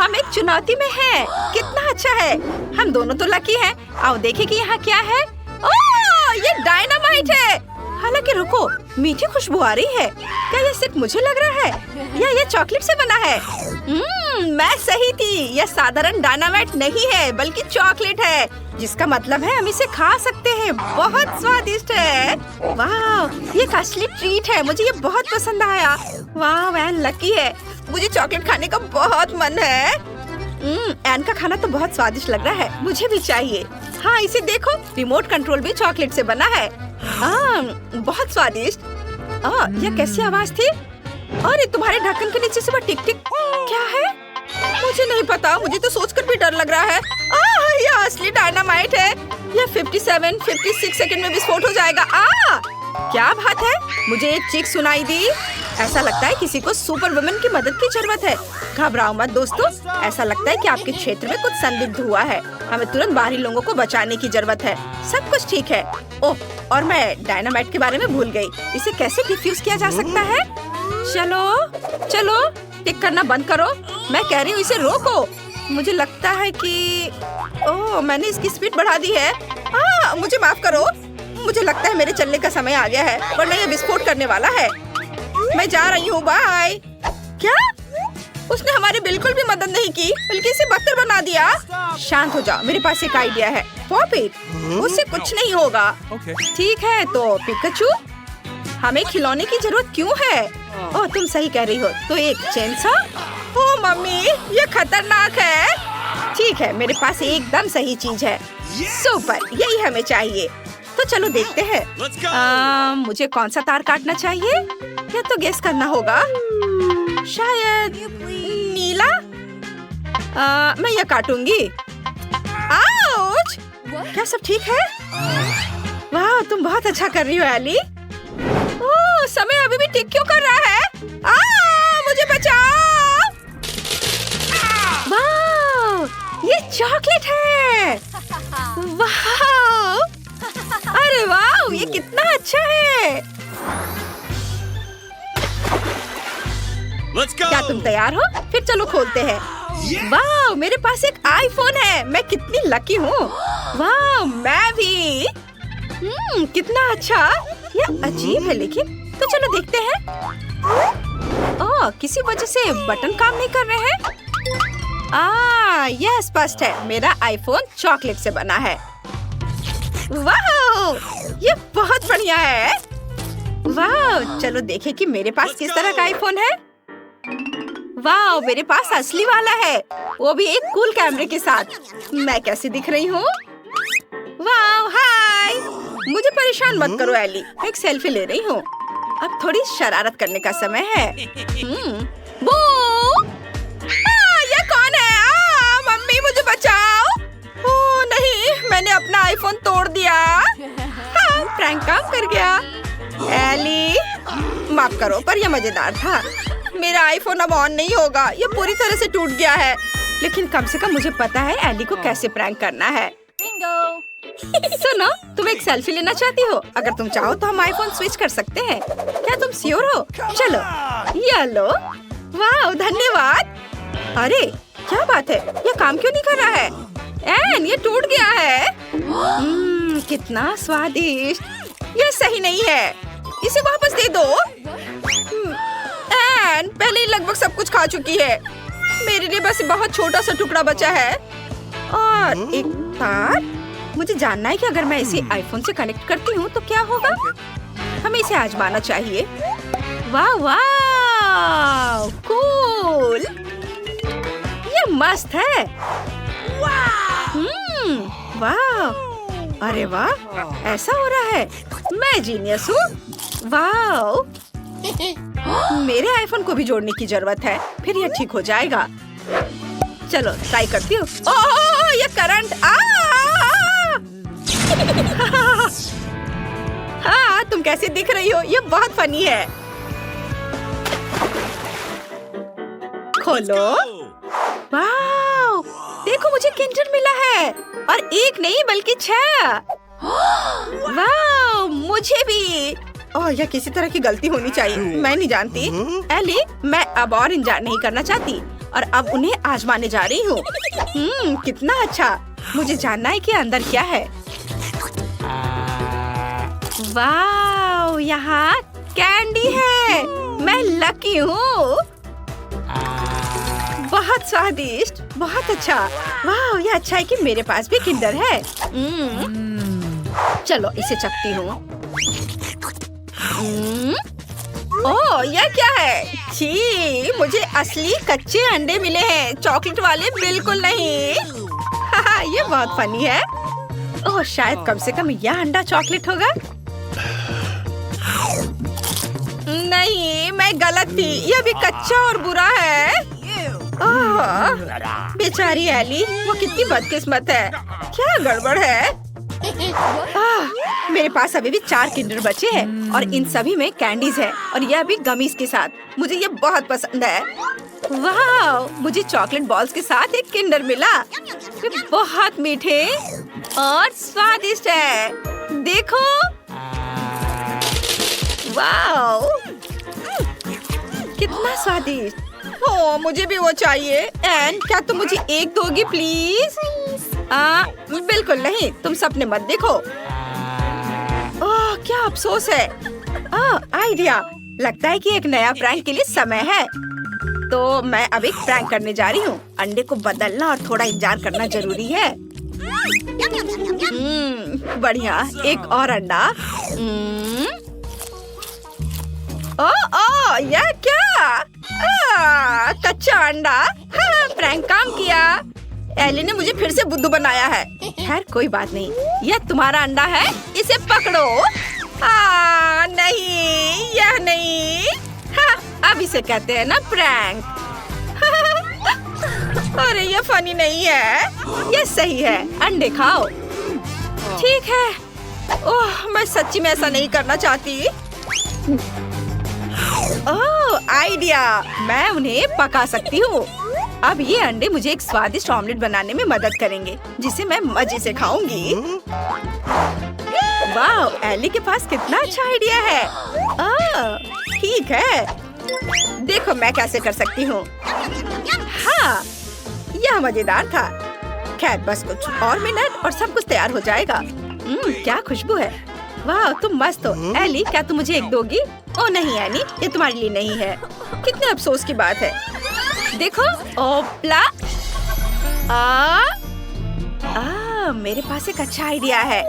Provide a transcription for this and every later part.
हम एक चुनौती में हैं। कितना अच्छा है, हम दोनों तो लकी हैं। आओ देखें कि यहाँ क्या है। ओह, ये डायनामाइट है। हालांकि रुको, मीठी खुशबू आ रही है। क्या ये सिर्फ मुझे लग रहा है या ये चॉकलेट से बना है? मैं सही थी, यह साधारण डायनामाइट नहीं है बल्कि चॉकलेट है, जिसका मतलब है हम इसे खा सकते हैं। बहुत स्वादिष्ट है। वाह, ये असली ट्रीट है। मुझे ये बहुत पसंद आया। वाह, मैं लकी है। मुझे चॉकलेट खाने का बहुत मन है। एन का खाना तो बहुत स्वादिष्ट लग रहा है, मुझे भी चाहिए। हाँ, इसे देखो, रिमोट कंट्रोल भी चॉकलेट से बना है। बहुत स्वादिष्ट। यह कैसी आवाज थी? अरे तुम्हारे ढक्कन के नीचे से वो टिक टिक क्या है? मुझे नहीं पता, मुझे तो सोचकर भी डर लग रहा है। यह असली डायनामाइट है। यह 56 सेकंड में विस्फोट हो जाएगा। क्या बात है? मुझे एक चीख सुनाई दी। ऐसा लगता है किसी को सुपर वुमन की मदद की जरूरत है। घबराओ मत दोस्तों, ऐसा लगता है कि आपके क्षेत्र में कुछ संदिग्ध हुआ है। हमें तुरंत बाहरी लोगों को बचाने की जरूरत है। सब कुछ ठीक है। ओह, और मैं डायनामाइट के बारे में भूल गई। इसे कैसे डिफ्यूज किया जा सकता है? चलो चलो, टिक करना बंद करो। मैं कह रही हूँ इसे रोको। मुझे लगता है कि ओह, मैंने इसकी स्पीड बढ़ा दी है। मुझे माफ करो। मुझे लगता है मेरे चलने का समय आ गया है, वरना ये विस्फोट करने वाला है। मैं जा रही हूँ, बाय। क्या? उसने हमारी बिल्कुल भी मदद नहीं की, बल्कि इसे बदतर बना दिया। शांत हो जाओ, मेरे पास एक आइडिया है। पॉप इट, उससे कुछ नहीं होगा। ठीक है, तो पिकाचू, हमें खिलौने की जरूरत क्यों है? ओह, तुम सही कह रही हो। तो एक चेनसॉ? ओह मम्मी, ये खतरनाक है। ठीक है, मेरे पास एकदम सही चीज है। सुपर, यही हमें चाहिए। तो चलो देखते हैं। मुझे कौन सा तार काटना चाहिए? या तो गेस करना होगा। शायद नीला। मैं यह काटूंगी। आउच! क्या सब ठीक है? वाह, तुम बहुत अच्छा कर रही हो एली। ओह, समय अभी भी टिक क्यों कर रहा है? मुझे बचाओ! वाह, ये चॉकलेट है। वाह! अरे वाह, ये कितना अच्छा है। क्या तुम तैयार हो? फिर चलो खोलते हैं। वाह, मेरे पास एक आईफोन है। मैं कितनी लकी हूँ। वाह, मैं भी। कितना अच्छा। यह अजीब है, लेकिन तो चलो देखते हैं। ओह, किसी वजह से बटन काम नहीं कर रहे हैं। यह स्पष्ट है, मेरा आईफोन चॉकलेट से बना है। वाह, ये बहुत बढ़िया है। वाह, चलो देखें कि मेरे पास किस तरह का आईफोन है। वाह, मेरे पास असली वाला है, वो भी एक कूल कैमरे के साथ। मैं कैसी दिख रही हूँ? वाह, हाय। मुझे परेशान मत करो एली, मैं एक सेल्फी ले रही हूँ। अब थोड़ी शरारत करने का समय है। बू! ये कौन है? मम्मी, मुझे बचाओ। ओह नहीं, मैंने अपना आईफोन तोड़ दिया। प्रैंक काम कर गया। एली, माफ करो, पर यह मजेदार था। मेरा आईफोन अब ऑन नहीं होगा, ये पूरी तरह से टूट गया है। लेकिन कम से कम मुझे पता है एली को कैसे प्रैंक करना है। सुनो, तुम एक सेल्फी लेना चाहती हो? अगर तुम चाहो तो हम आईफोन स्विच कर सकते हैं। क्या तुम श्योर हो? चलो, ये लो। वाह, धन्यवाद। अरे क्या बात है, ये काम क्यों नहीं कर रहा है? एन, ये टूट गया है। कितना स्वादिष्ट। ये सही नहीं है, इसे वापस दे दो। एन, पहले ही लगभग सब कुछ खा चुकी है। मेरे लिए बस बहुत छोटा सा टुकड़ा बचा है। और एक तार। मुझे जानना है कि अगर मैं इसे आईफोन से कनेक्ट करती हूँ तो क्या होगा। हमें इसे आजमाना चाहिए। वाह वाह, कूल। ये मस्त है। वाह, अरे वाह, ऐसा हो रहा है। मैं जीनियस हूँ। वाह, मेरे आईफोन को भी जोड़ने की जरूरत है, फिर यह ठीक हो जाएगा। चलो ट्राई करती हूँ। ओह, ये करंट। हाँ, तुम कैसी दिख रही हो? ये बहुत फनी है। खोलो। वाह, देखो मुझे किंडर मिला है, और एक नहीं बल्कि 6। वाह, मुझे भी। ओह, यह किसी तरह की गलती होनी चाहिए, मैं नहीं जानती। एली, मैं अब और इंतजार नहीं करना चाहती। और अब उन्हें आजमाने जा रही हूँ। कितना अच्छा। मुझे जानना है कि अंदर क्या है। वाह, यहाँ कैंडी है। मैं लकी हूँ। बहुत स्वादिष्ट, बहुत अच्छा। वाह, यह अच्छा है कि मेरे पास भी किंडर है। चलो इसे चखती हूँ। ओह, यह क्या है? छी, मुझे असली कच्चे अंडे मिले हैं, चॉकलेट वाले बिल्कुल नहीं। ये बहुत फनी है। ओह, शायद कम से कम यह अंडा चॉकलेट होगा। नहीं, मैं गलत थी। यह भी कच्चा और बुरा है। बेचारी एली, वो कितनी बदकिस्मत है। क्या गड़बड़ है? मेरे पास अभी भी 4 किंडर बचे हैं और इन सभी में कैंडीज है और यह भी गमीज के साथ। मुझे ये बहुत पसंद है। वाह, मुझे चॉकलेट बॉल्स के साथ एक किंडर मिला। ये बहुत मीठे और स्वादिष्ट है। देखो, वाह, कितना स्वादिष्ट। हो, मुझे भी वो चाहिए। एन, क्या तुम मुझे एक दोगी प्लीज? बिल्कुल नहीं, तुम सपने मत देखो। ओह, क्या अफसोस है। आइडिया, लगता है कि एक नया प्रैंक के लिए समय है। तो मैं अब एक प्रैंक करने जा रही हूँ। अंडे को बदलना और थोड़ा इंतजार करना जरूरी है। बढ़िया, एक और अंडा। ओह, यह क्या? कच्चा अंडा। प्रैंक काम किया। एली ने मुझे फिर से बुद्धू बनाया है। खैर, कोई बात नहीं। यह तुम्हारा अंडा है, इसे पकड़ो। नहीं, यह नहीं। अब इसे कहते हैं ना प्रैंक। अरे, यह फनी नहीं है, यह सही है। अंडे खाओ। ठीक है। ओह, मैं सच्ची में ऐसा नहीं करना चाहती। ओह, आइडिया, मैं उन्हें पका सकती हूँ। अब ये अंडे मुझे एक स्वादिष्ट ऑमलेट बनाने में मदद करेंगे, जिसे मैं मजे से खाऊंगी। वाह, एली के पास कितना अच्छा आइडिया है। ठीक है, देखो मैं कैसे कर सकती हूँ। हाँ, यह मजेदार था। खैर, बस कुछ और मिनट और सब कुछ तैयार हो जाएगा। क्या खुशबू है। वाह, तुम मस्त हो। एली, क्या तुम मुझे एक दोगी? ओ नहीं एली, ये तुम्हारे लिए नहीं है। कितने अफसोस की बात है। देखो, ओपला। मेरे पास एक अच्छा आइडिया है।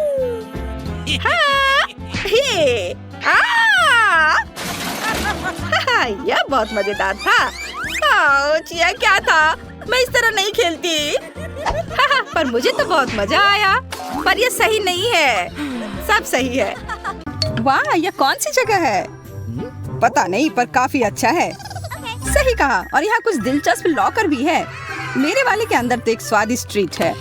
यह बहुत मजेदार था। यह क्या था? मैं इस तरह नहीं खेलती। पर मुझे तो बहुत मजा आया। पर यह सही नहीं है। सब सही है। वाह, यह कौन सी जगह है? पता नहीं, पर काफी अच्छा है। सही कहा। और यहाँ कुछ दिलचस्प लॉकर भी है। मेरे वाले के अंदर तो एक स्वादिष्ट ट्रीट है।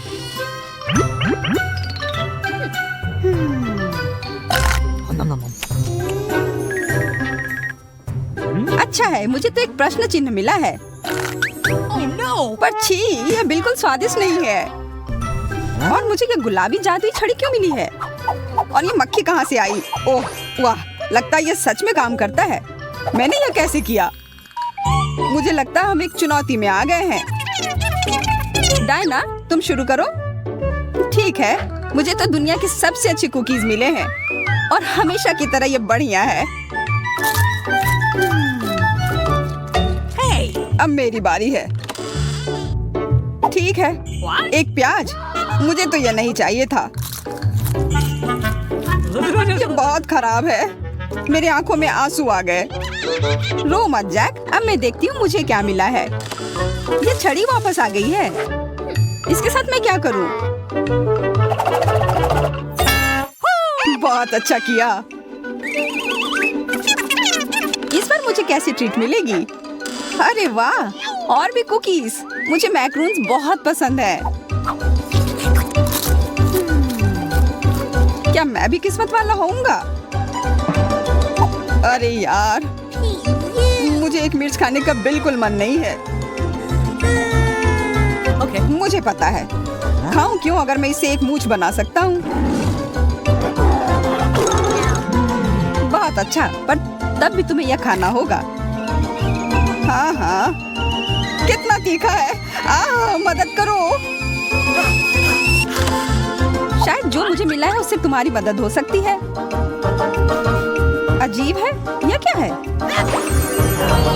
अच्छा है, मुझे तो एक प्रश्न चिन्ह मिला है। पर छी, यह बिल्कुल स्वादिष्ट नहीं है। और मुझे ये गुलाबी जादुई छड़ी क्यों मिली है? और ये मक्खी कहाँ से आई? ओह वाह, लगता है ये सच में काम करता है। मैंने यह कैसे किया? मुझे लगता है हम एक चुनौती में आ गए हैं। डायना, तुम शुरू करो। ठीक है, मुझे तो दुनिया की सबसे अच्छी कुकीज मिले हैं और हमेशा की तरह ये बढ़िया है। अब मेरी बारी है। ठीक है, एक प्याज। मुझे तो यह नहीं चाहिए था। ये बहुत खराब है। मेरी आंखों में आंसू आ गए। रो मत जैक, अब मैं देखती हूँ मुझे क्या मिला है। ये छड़ी वापस आ गई है। इसके साथ मैं क्या करूँ? बहुत अच्छा किया। इस बार मुझे कैसी ट्रीट मिलेगी? अरे वाह, और भी कुकीज। मुझे मैक्रोन्स बहुत पसंद है। क्या मैं भी किस्मत वाला होऊंगा? अरे यार, मुझे एक मिर्च खाने का बिल्कुल मन नहीं है। मुझे पता है, खाऊं क्यों अगर मैं इसे एक मूंछ बना सकता हूँ। बहुत अच्छा, पर तब भी तुम्हें यह खाना होगा। हाँ हाँ, कितना तीखा है। मदद करो। शायद जो मुझे मिला है उससे तुम्हारी मदद हो सकती है। अजीब है, यह क्या है?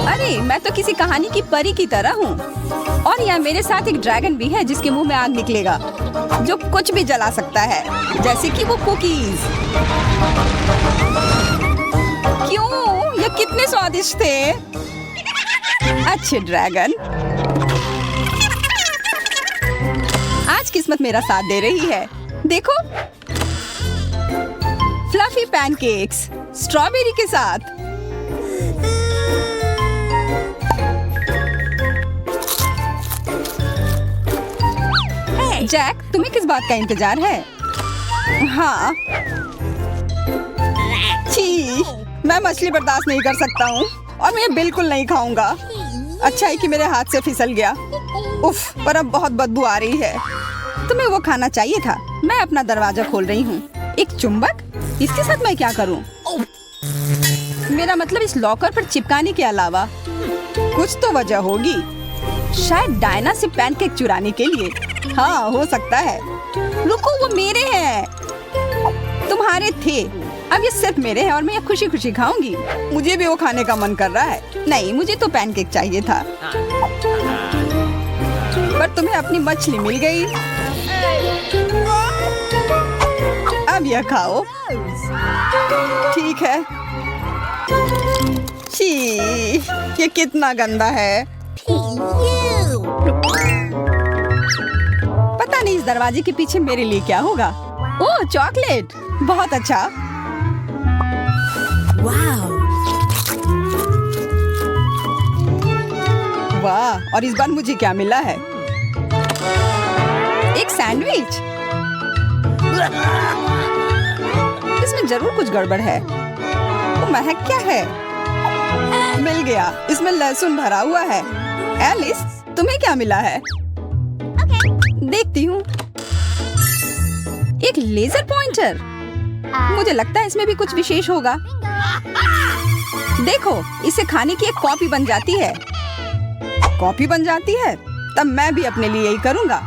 अरे मैं तो किसी कहानी की परी की तरह हूँ। और यहाँ मेरे साथ एक ड्रैगन भी है जिसके मुंह में आग निकलेगा, जो कुछ भी जला सकता है, जैसे कि वो कुकीज। क्यों? ये कितने स्वादिष्ट थे। अच्छे ड्रैगन, आज किस्मत मेरा साथ दे रही है। देखो, फ्लफी पैनकेक्स स्ट्रॉबेरी के साथ। जैक, तुम्हें किस बात का इंतजार है? हाँ, छी, मैं मछली बर्दाश्त नहीं कर सकता हूँ और मैं बिल्कुल नहीं खाऊंगा। अच्छा है कि मेरे हाथ से फिसल गया। उफ, पर अब बहुत बदबू आ रही है। तुम्हें वो खाना चाहिए था। मैं अपना दरवाजा खोल रही हूँ। एक चुंबक? इसके साथ मैं क्या करूँ? मेरा मतलब इस लॉकर पर चिपकाने के अलावा कुछ तो वजह होगी। शायद डायना से पैनकेक चुराने के लिए। हाँ, हो सकता है। रुको, वो मेरे हैं। तुम्हारे थे, अब ये सिर्फ मेरे हैं और मैं ये खुशी खुशी खाऊंगी। मुझे भी वो खाने का मन कर रहा है। नहीं, मुझे तो पैनकेक चाहिए था। पर तुम्हें अपनी मछली मिल गई। अब यह खाओ। ठीक है। छी, ये कितना गंदा है। पता नहीं इस दरवाजे के पीछे मेरे लिए क्या होगा। ओह, चॉकलेट, बहुत अच्छा। वाह, और इस बार मुझे क्या मिला है? एक सैंडविच। इसमें जरूर कुछ गड़बड़ है। वो महक क्या है? मिल गया, इसमें लहसुन भरा हुआ है। एलिस, तुम्हें क्या मिला है? देखती हूँ। एक लेजर पॉइंटर। मुझे लगता है इसमें भी कुछ विशेष होगा। देखो, इसे खाने की एक कॉपी बन जाती है। कॉपी बन जाती है? तब मैं भी अपने लिए यही करूँगा।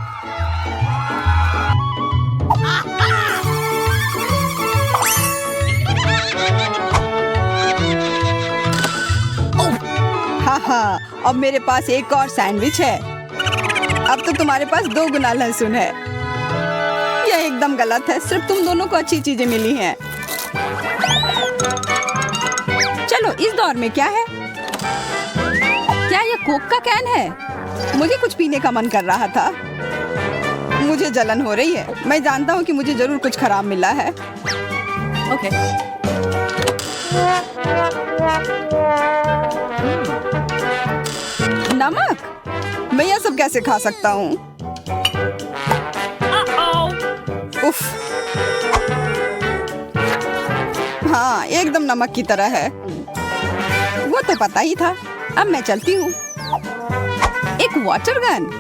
हाँ, अब मेरे पास एक और सैंडविच है। अब तो तुम्हारे पास 2 गुना लहसुन है। यह एकदम गलत है। सिर्फ तुम दोनों को अच्छी चीजें मिली हैं। चलो, इस दौर में क्या है? क्या यह कोक का कैन है? मुझे कुछ पीने का मन कर रहा था। मुझे जलन हो रही है। मैं जानता हूँ कि मुझे जरूर कुछ खराब मिला है। ओके। नमक? मैं यह सब कैसे खा सकता हूँ? उफ। हाँ, एकदम नमक की तरह है। वो तो पता ही था। अब मैं चलती हूँ। एक वाटर गन।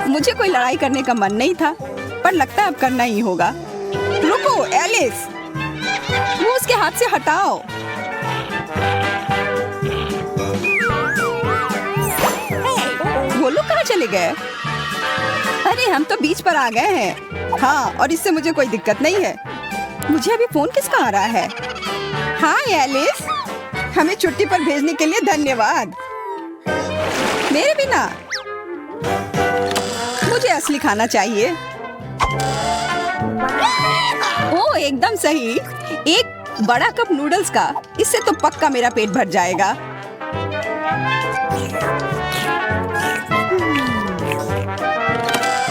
मुझे कोई लड़ाई करने का मन नहीं था, पर लगता है अब करना ही होगा। रुको, एलिस, वो उसके हाथ से हटाओ। वो लोग कहाँ चले गए? अरे, हम तो बीच पर आ गए हैं। हाँ, और इससे मुझे कोई दिक्कत नहीं है। मुझे अभी फोन किसका आ रहा है? हाँ एलिस, हमें छुट्टी पर भेजने के लिए धन्यवाद। मेरे बिना? मुझे असली खाना चाहिए। ओह, एकदम सही। एक बड़ा कप नूडल्स का। इससे तो पक्का मेरा पेट भर जाएगा।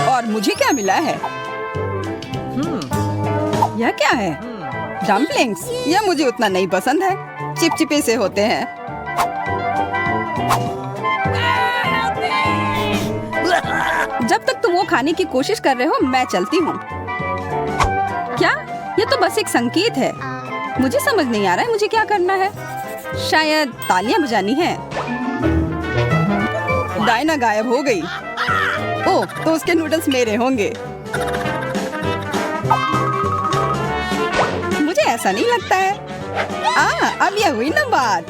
और मुझे क्या मिला है? यह क्या है? डम्पलिंग्स। यह मुझे उतना नहीं पसंद है। चिपचिपे से होते हैं। जब तक तुम वो खाने की कोशिश कर रहे हो, मैं चलती हूँ। क्या? ये तो बस एक संकेत है। मुझे समझ नहीं आ रहा है मुझे क्या करना है। शायद तालियां बजानी है। डायना गायब हो गई। ओह, तो उसके नूडल्स मेरे होंगे। मुझे ऐसा नहीं लगता है। अब यह हुई ना बात।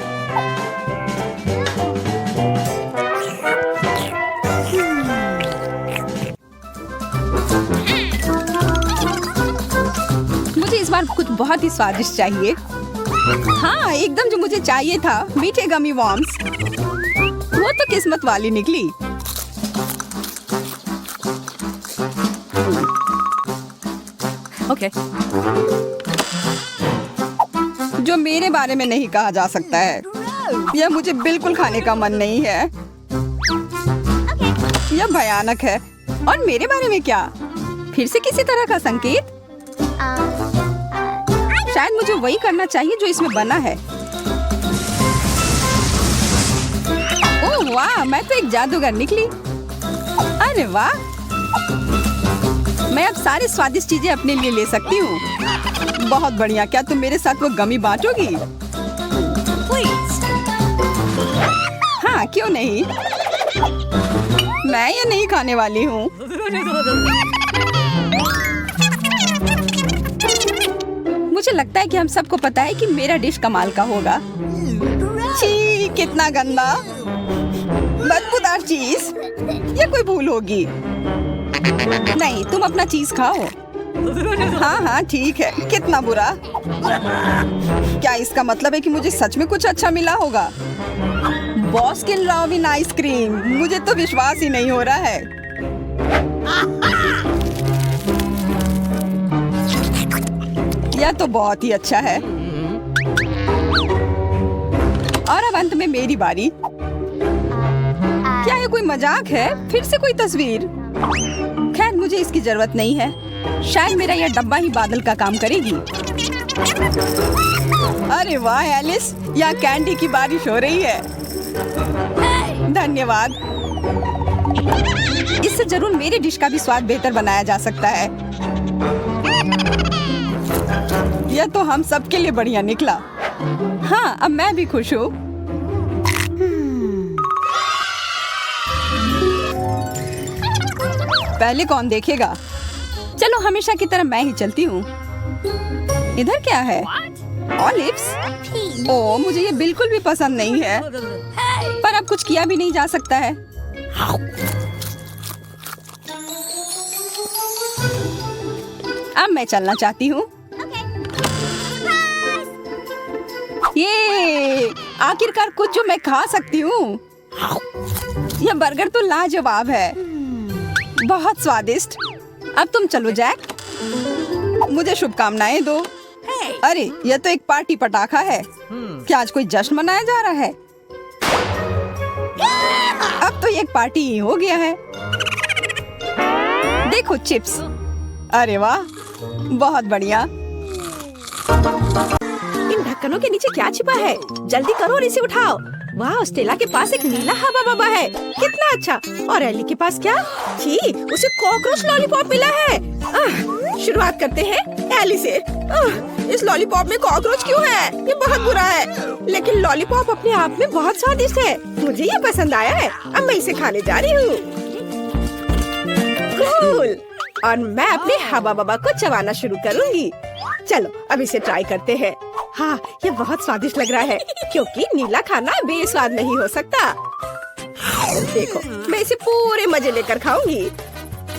बार कुछ बहुत ही स्वादिष्ट चाहिए। हाँ, एकदम जो मुझे चाहिए था, मीठे गमी वॉर्म्स। वो तो किस्मत वाली निकली। ओके। जो मेरे बारे में नहीं कहा जा सकता है, यह मुझे बिल्कुल खाने का मन नहीं है। यह भयानक है। और मेरे बारे में क्या? फिर से किसी तरह का संकेत? शायद मुझे वही करना चाहिए जो इसमें बना है। ओह वाह, मैं तो एक जादूगर निकली। अरे वाह, मैं अब सारी स्वादिष्ट चीजें अपने लिए ले सकती हूँ। बहुत बढ़िया। क्या तुम मेरे साथ वो गमी बांटोगी? हाँ, क्यों नहीं। मैं ये नहीं खाने वाली हूँ। मुझे लगता है कि हम सबको पता है कि मेरा डिश कमाल का होगा। छी, कितना गंदा, बदबूदार चीज। ये कोई भूल होगी। नहीं, तुम अपना चीज खाओ। हाँ हाँ ठीक है। कितना बुरा। क्या इसका मतलब है कि मुझे सच में कुछ अच्छा मिला होगा? बॉस्किन रॉबिन आइसक्रीम। मुझे तो विश्वास ही नहीं हो रहा है। यह तो बहुत ही अच्छा है। और अब अंत में मेरी बारी। क्या ये कोई मजाक है? फिर से कोई तस्वीर? खैर, मुझे इसकी जरूरत नहीं है। शायद मेरा यह डब्बा ही बादल का काम करेगी। अरे वाह एलिस, यहाँ कैंडी की बारिश हो रही है। धन्यवाद। इससे जरूर मेरी डिश का भी स्वाद बेहतर बनाया जा सकता है। यह तो हम सबके लिए बढ़िया निकला। हाँ, अब मैं भी खुश हूँ। पहले कौन देखेगा? चलो, हमेशा की तरह मैं ही चलती हूँ। इधर क्या है? ऑलिव्स? ओह, मुझे ये बिल्कुल भी पसंद नहीं है। पर अब कुछ किया भी नहीं जा सकता है। अब मैं चलना चाहती हूँ। ये आखिरकार कुछ जो मैं खा सकती हूँ। यह बर्गर तो लाजवाब है, बहुत स्वादिष्ट। अब तुम चलो जैक, मुझे शुभकामनाएं दो। अरे, यह तो एक पार्टी पटाखा है। क्या आज कोई जश्न मनाया जा रहा है? अब तो ये एक पार्टी ही हो गया है। देखो चिप्स। अरे वाह, बहुत बढ़िया। इन ढक्कनों के नीचे क्या छिपा है? जल्दी करो और इसे उठाओ। वाह, स्टेला के पास एक नीला हवा बबा है। कितना अच्छा। और एली के पास क्या? छी, उसे कॉकरोच लॉलीपॉप मिला है। शुरुआत करते हैं एली से। इस लॉलीपॉप में कॉकरोच क्यों है? ये बहुत बुरा है। लेकिन लॉलीपॉप अपने आप में बहुत स्वादिष्ट है। मुझे ये पसंद आया है। अब मैं इसे खाने जा रही हूँ। कूल। और मैं अपने हवा बबा को चबाना शुरू करूँगी। चलो, अब इसे ट्राई करते हैं। हाँ, ये बहुत स्वादिष्ट लग रहा है, क्योंकि नीला खाना बेस्वाद नहीं हो सकता। देखो, मैं इसे पूरे मजे लेकर खाऊंगी।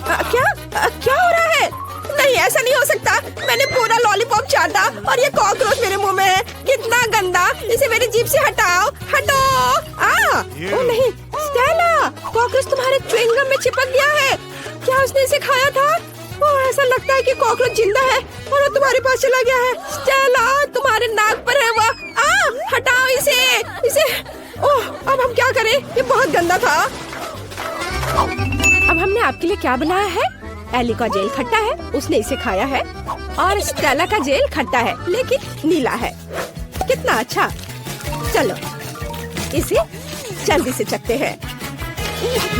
क्या हो रहा है? नहीं, ऐसा नहीं हो सकता। मैंने पूरा लॉलीपॉप चाटा और ये कॉकरोच मेरे मुंह में है। कितना गंदा। इसे मेरी जीभ से हटाओ, हटो। ओ नहीं, स्टेला, कॉकरोच तुम्हारे च्युइंगम में चिपक गया है। क्या उसने इसे खाया था? ओह, ऐसा लगता है कि कॉकरोच जिंदा है और वो तुम्हारे पास चला गया है। स्टेला, तुम्हारे नाक पर है वो। हटाओ इसे। ओह, अब हम क्या करें? ये बहुत गंदा था। अब हमने आपके लिए क्या बनाया है? एली का जेल खट्टा है, उसने इसे खाया है। और स्टेला का जेल खट्टा है, लेकिन नीला है। कितना अच्छा। चलो, इसे जल्दी से चखते हैं।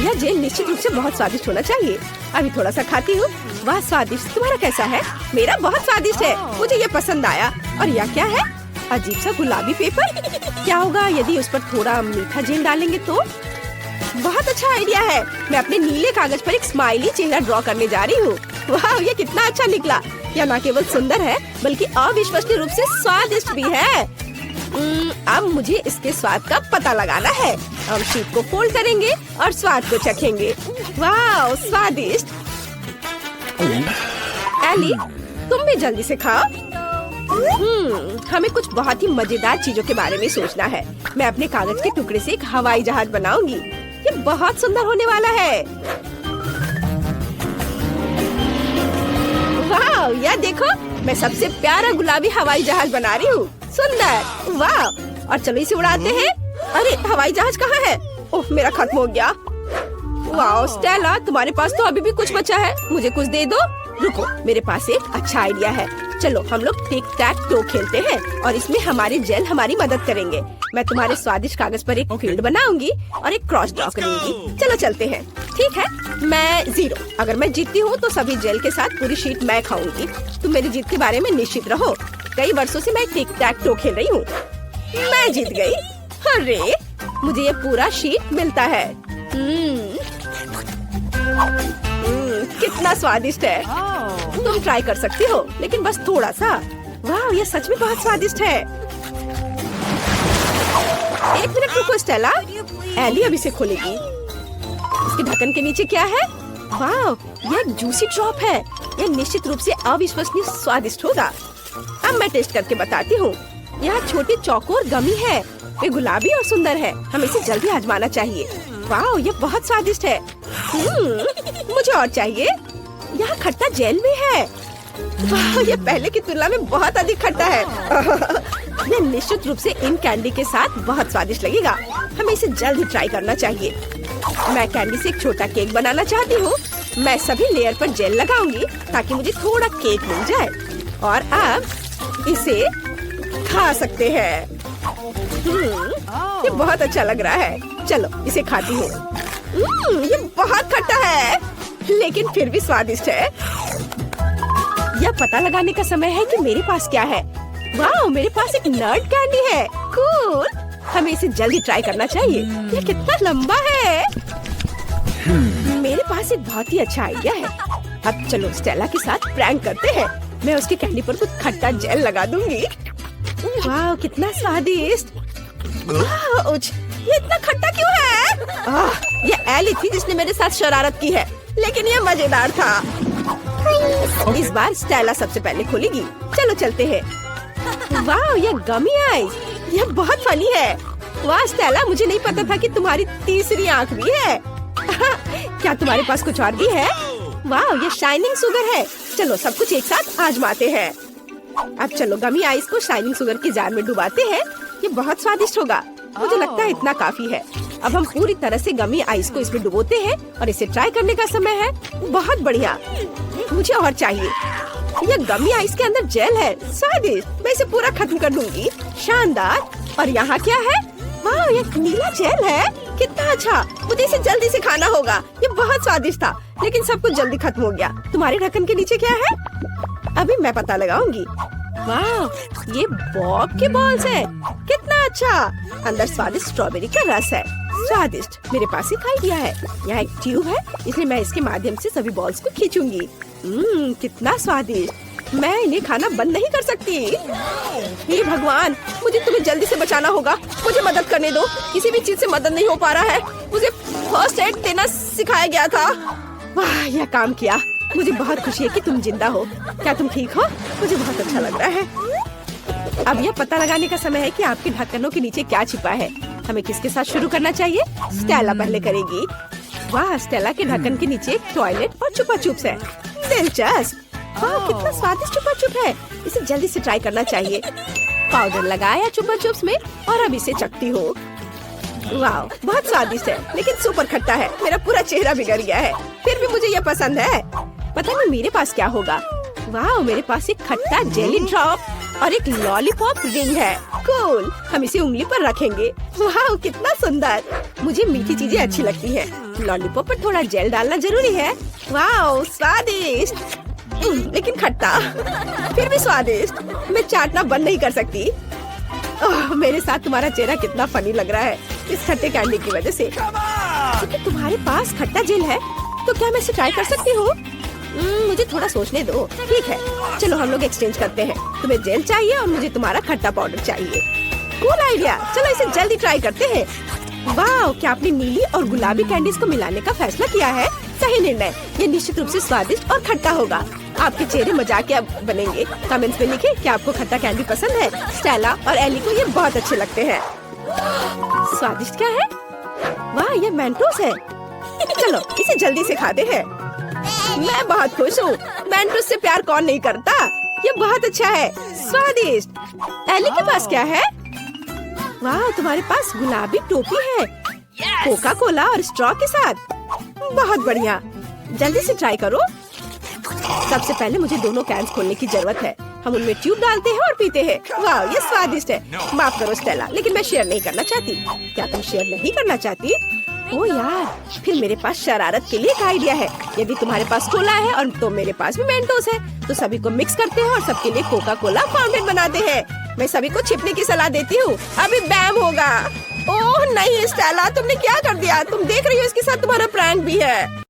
यह जेल निश्चित रूप से बहुत स्वादिष्ट होना चाहिए। अभी थोड़ा सा खाती हूँ। वाह, स्वादिष्ट। तुम्हारा कैसा है? मेरा बहुत स्वादिष्ट है, मुझे ये पसंद आया। और यह क्या है? अजीब सा गुलाबी पेपर। क्या होगा यदि उस पर थोड़ा मीठा जेल डालेंगे तो? बहुत अच्छा आइडिया है। मैं अपने नीले कागज पर एक स्माइली चेहरा ड्रॉ करने जा रही हूँ। वाह, ये कितना अच्छा निकला। यह न केवल सुंदर है, बल्कि अविश्वसनीय रूप से स्वादिष्ट भी है। अब मुझे इसके स्वाद का पता लगाना है। हम शीट को फोल्ड करेंगे और स्वाद को चखेंगे। वाह, स्वादिष्ट। एली, तुम भी जल्दी से खाओ। हमें कुछ बहुत ही मजेदार चीजों के बारे में सोचना है। मैं अपने कागज के टुकड़े से एक हवाई जहाज बनाऊंगी। ये बहुत सुंदर होने वाला है। वाह, यह देखो, मैं सबसे प्यारा गुलाबी हवाई जहाज बना रही हूँ। सुंदर, वाह। और चलो इसे उड़ाते हैं। अरे हवाई जहाज कहाँ है? ओह, मेरा खत्म हो गया। वाह स्टेला, तुम्हारे पास तो अभी भी कुछ बचा है, मुझे कुछ दे दो। रुको, मेरे पास एक अच्छा आइडिया है। चलो हम लोग टिक टैक टो खेलते हैं और इसमें हमारे जेल हमारी मदद करेंगे। मैं तुम्हारे स्वादिष्ट कागज पर एक फील्ड बनाऊंगी और एक क्रॉस ड्रॉ करूंगी। चलो चलते हैं। ठीक है, मैं 0। अगर मैं जीतती हूँ तो सभी जेल के साथ पूरी शीट मैं खाऊंगी। तुम मेरी जीत के बारे में निश्चित रहो। कई वर्षों से मैं टिक टैक टो खेल रही हूँ। मैं जीत गई। अरे मुझे ये पूरा शीट मिलता है। कितना स्वादिष्ट है। तुम ट्राई कर सकती हो, लेकिन बस थोड़ा सा। वाह, ये सच में बहुत स्वादिष्ट है। एक मिनट रुको स्टेला, एली अब इसे खोलेगी। इसके ढक्कन के नीचे क्या है? वाह, यह एक जूसी ड्रॉप है। यह निश्चित रूप से अविश्वसनीय स्वादिष्ट होगा। अब मैं टेस्ट करके बताती हूँ। यह छोटी चौकोर गमी है। वे गुलाबी और सुंदर है। हमें इसे जल्दी आजमाना चाहिए। वाह, ये बहुत स्वादिष्ट है। मुझे और चाहिए। यहाँ खट्टा जेल भी है। वाह, ये पहले की तुलना में बहुत अधिक खट्टा है। ये निश्चित रूप से इन कैंडी के साथ बहुत स्वादिष्ट लगेगा। हमें इसे जल्दी ट्राई करना चाहिए। मैं कैंडी से एक छोटा केक बनाना चाहती हूँ। मैं सभी लेयर पर जेल लगाऊंगी ताकि मुझे थोड़ा केक मिल जाए। और अब इसे खा सकते हैं। ये बहुत अच्छा लग रहा है। चलो इसे खाती हूँ। ये बहुत खट्टा है, लेकिन फिर भी स्वादिष्ट है। यह पता लगाने का समय है कि मेरे पास क्या है। वाह, मेरे पास एक नट कैंडी है। कूल, हमें इसे जल्दी ट्राई करना चाहिए। यह कितना लंबा है। मेरे पास एक बहुत ही अच्छा आइडिया है। अब चलो स्टेला के साथ प्रैंक करते हैं। मैं उसकी कैंडी पर कुछ खट्टा जेल लगा दूंगी। वाह, कितना स्वादिष्ट। ये इतना खट्टा क्यों है? ये एली थी जिसने मेरे साथ शरारत की है, लेकिन ये मजेदार था। इस बार स्टेला सबसे पहले खोलेगी। चलो चलते हैं। वाह, ये गमी आइस, यह बहुत फनी है। वाह स्टेला, मुझे नहीं पता था कि तुम्हारी तीसरी आंख भी है। क्या तुम्हारे पास कुछ और भी है? वाह, ये शाइनिंग शुगर है। चलो सब कुछ एक साथ आजमाते हैं। अब चलो गमी आइस को शाइनिंग शुगर के जार में डुबाते हैं। ये बहुत स्वादिष्ट होगा। मुझे लगता है इतना काफी है। अब हम पूरी तरह से गमी आइस को इसमें डुबोते हैं और इसे ट्राई करने का समय है। बहुत बढ़िया, मुझे और चाहिए। ये गमी आइस के अंदर जेल है, स्वादिष्ट। मैं इसे पूरा खत्म कर दूंगी। शानदार। और यहाँ क्या है? वाह, ये नीला जेल है। कितना अच्छा, मुझे इसे जल्दी से खाना होगा। ये बहुत स्वादिष्ट था, लेकिन सब कुछ जल्दी खत्म हो गया। तुम्हारे ढक्कन के नीचे क्या है? अभी मैं पता लगाऊंगी। वाह, ये बॉब के बॉल्स है। कितना अच्छा। अंदर स्वादिष्ट स्ट्रॉबेरी का रस है। स्वादिष्ट। मेरे पास एक आइडिया है। यहाँ एक ट्यूब है, इसलिए मैं इसके माध्यम से सभी बॉल्स को खींचूंगी। कितना स्वादिष्ट। मैं इन्हें खाना बंद नहीं कर सकती। हे भगवान, मुझे तुम्हें जल्दी से बचाना होगा। मुझे मदद करने दो। किसी भी चीज से मदद नहीं हो पा रहा है। मुझे फर्स्ट एड देना सिखाया गया था। वाह, यह काम किया। मुझे बहुत खुशी है कि तुम जिंदा हो। क्या तुम ठीक हो? मुझे बहुत अच्छा लग रहा है। अब यह पता लगाने का समय है कि आपके ढक्कनों के नीचे क्या छिपा है। हमें किसके साथ शुरू करना चाहिए? स्टेला पहले करेगी। वाह, स्टेला के ढक्कन के नीचे एक टॉयलेट और छुपा चुप्स है। दिलचस्प। वाह, कितना स्वादिष्ट छुपा चुप है। इसे जल्दी से ट्राई करना चाहिए। पाउडर लगाया छुपा चुप्स में और अब इसे चखती हूँ। वाह, बहुत स्वादिष्ट है, लेकिन सुपर खट्टा है। मेरा पूरा चेहरा बिगड़ गया है, फिर भी मुझे यह पसंद है। पता नहीं मेरे पास क्या होगा। वाह, मेरे पास एक खट्टा जेली ड्रॉप और एक लॉलीपॉप रिंग है। कूल, हम इसे उंगली पर रखेंगे। वाह, कितना सुंदर। मुझे मीठी चीजें अच्छी लगती हैं। लॉलीपॉप पर थोड़ा जेल डालना जरूरी है। वाह, स्वादिष्ट, लेकिन खट्टा, फिर भी स्वादिष्ट। मैं चाटना बंद नहीं कर सकती। मेरे साथ तुम्हारा चेहरा कितना फनी लग रहा है इस खट्टे कैंडी की वजह से। क्योंकि तुम्हारे पास खट्टा जेल है, तो क्या मैं इसे ट्राई कर सकती हूँ? मुझे थोड़ा सोचने दो। ठीक है, चलो हम लोग एक्सचेंज करते हैं। तुम्हें जेल चाहिए और मुझे तुम्हारा खट्टा पाउडर चाहिए। Cool idea. चलो इसे जल्दी ट्राई करते हैं। वाह, क्या आपने नीली और गुलाबी कैंडीज को मिलाने का फैसला किया है? सही निर्णय। ये निश्चित रूप से स्वादिष्ट और खट्टा होगा। आपके चेहरे मजाकिया बनेंगे। कमेंट्स में लिखें कि आपको खट्टा कैंडी पसंद है। स्टेला और एली को ये बहुत अच्छे लगते हैं। स्वादिष्ट क्या है? वाह, ये मेंटोस है। चलो इसे जल्दी से खाते हैं। मैं बहुत खुश हूँ। मेंटोस से प्यार कौन नहीं करता? ये बहुत अच्छा है, स्वादिष्ट। एली के पास क्या है? वाह, तुम्हारे पास गुलाबी टोपी है, कोका कोला और स्ट्रॉ के साथ। बहुत बढ़िया, जल्दी से ट्राई करो। सबसे पहले मुझे दोनों कैंस खोलने की जरूरत है। हम उनमें ट्यूब डालते हैं और पीते हैं। वाह, ये स्वादिष्ट है। माफ करो स्टेला, लेकिन मैं शेयर नहीं करना चाहती। क्या तुम शेयर नहीं करना चाहती? ओ यार, फिर मेरे पास शरारत के लिए एक आइडिया है। यदि तुम्हारे पास कोला है और तो मेरे पास भी मेंटोस है, तो सभी को मिक्स करते हैं और सबके लिए कोका कोला फाउंटेन बनाते हैं। मैं सभी को छिपने की सलाह देती हूँ। अभी बैम होगा। ओह नहीं स्टेला, तुमने क्या कर दिया? तुम देख रही हो इसके साथ तुम्हारा प्रैंक भी है।